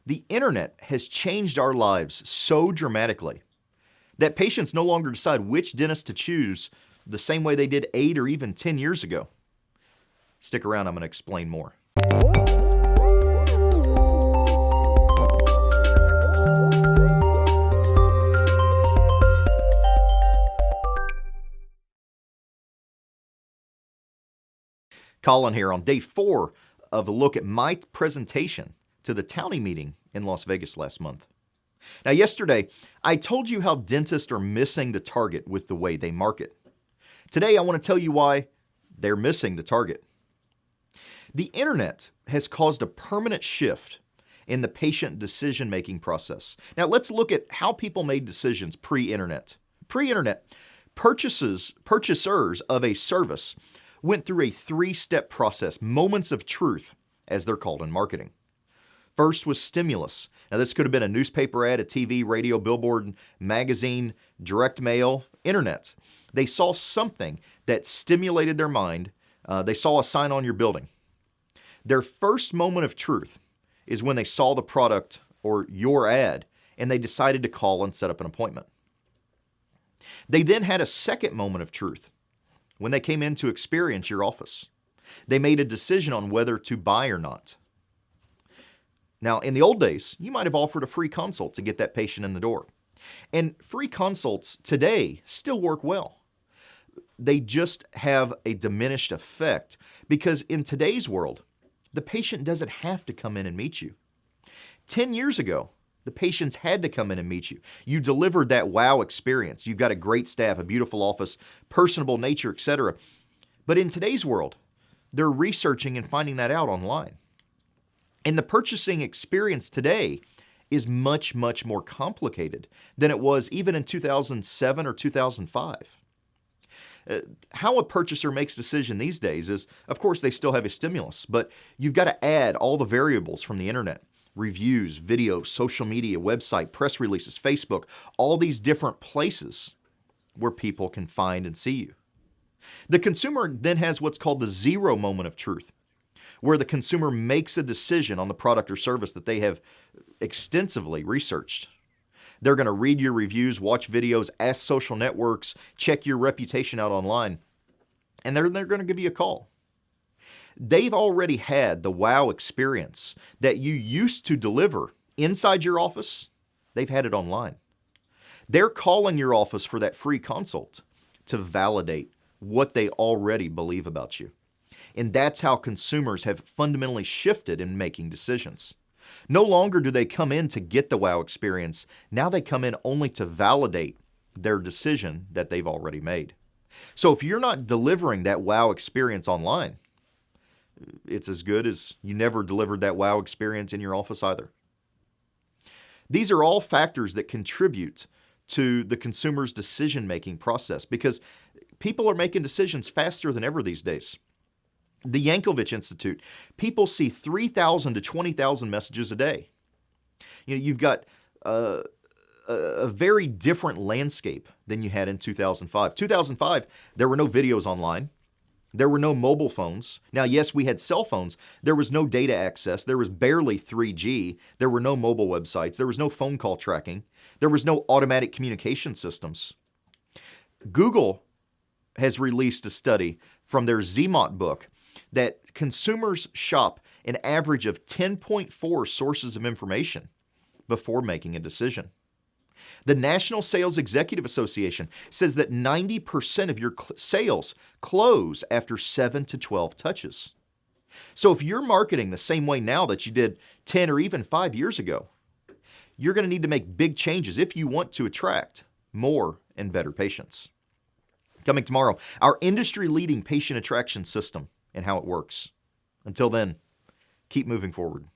The internet has changed our lives so dramatically that patients no longer decide which dentist to choose the same way they did 8 or even 10 years ago. Stick around, I'm going to explain more. Colin here on day 4 of a look at my presentation to the Townie meeting in Las Vegas last month. Now, yesterday, I told you how dentists are missing the target with the way they market. Today, I want to tell you why they're missing the target. The internet has caused a permanent shift in the patient decision-making process. Now, let's look at how people made decisions pre-internet. Pre-internet, purchasers of a service went through a 3-step process, moments of truth, as they're called in marketing. First was stimulus. Now, this could have been a newspaper ad, a TV, radio, billboard, magazine, direct mail, internet. They saw something that stimulated their mind. They saw a sign on your building. Their first moment of truth is when they saw the product or your ad and they decided to call and set up an appointment. They then had a second moment of truth when they came in to experience your office. They made a decision on whether to buy or not. Now, in the old days, you might have offered a free consult to get that patient in the door. And free consults today still work well. They just have a diminished effect because in today's world, the patient doesn't have to come in and meet you. 10 years ago, the patients had to come in and meet you. You delivered that wow experience. You've got a great staff, a beautiful office, personable nature, etc. But in today's world, they're researching and finding that out online. And the purchasing experience today is much, much more complicated than it was even in 2007 or 2005. How a purchaser makes a decision these days is, of course, they still have a stimulus, but you've got to add all the variables from the internet. Reviews, videos, social media, website, press releases, Facebook, all these different places where people can find and see you. The consumer then has what's called the zero moment of truth, where the consumer makes a decision on the product or service that they have extensively researched. They're going to read your reviews, watch videos, ask social networks, check your reputation out online, and they're going to give you a call. They've already had the wow experience that you used to deliver inside your office. They've had it online. They're calling your office for that free consult to validate what they already believe about you. And that's how consumers have fundamentally shifted in making decisions. No longer do they come in to get the wow experience. Now they come in only to validate their decision that they've already made. So if you're not delivering that wow experience online, it's as good as you never delivered that wow experience in your office either. These are all factors that contribute to the consumer's decision-making process because people are making decisions faster than ever these days. The Yankovic Institute, people see 3,000 to 20,000 messages a day. You've got a very different landscape than you had in 2005. 2005, there were no videos online. There were no mobile phones. Now, yes, we had cell phones. There was no data access. There was barely 3G. There were no mobile websites. There was no phone call tracking. There was no automatic communication systems. Google has released a study from their ZMOT book that consumers shop an average of 10.4 sources of information before making a decision. The National Sales Executive Association says that 90% of your sales close after 7 to 12 touches. So if you're marketing the same way now that you did 10 or even 5 years ago, you're going to need to make big changes if you want to attract more and better patients. Coming tomorrow, our industry-leading patient attraction system and how it works. Until then, keep moving forward.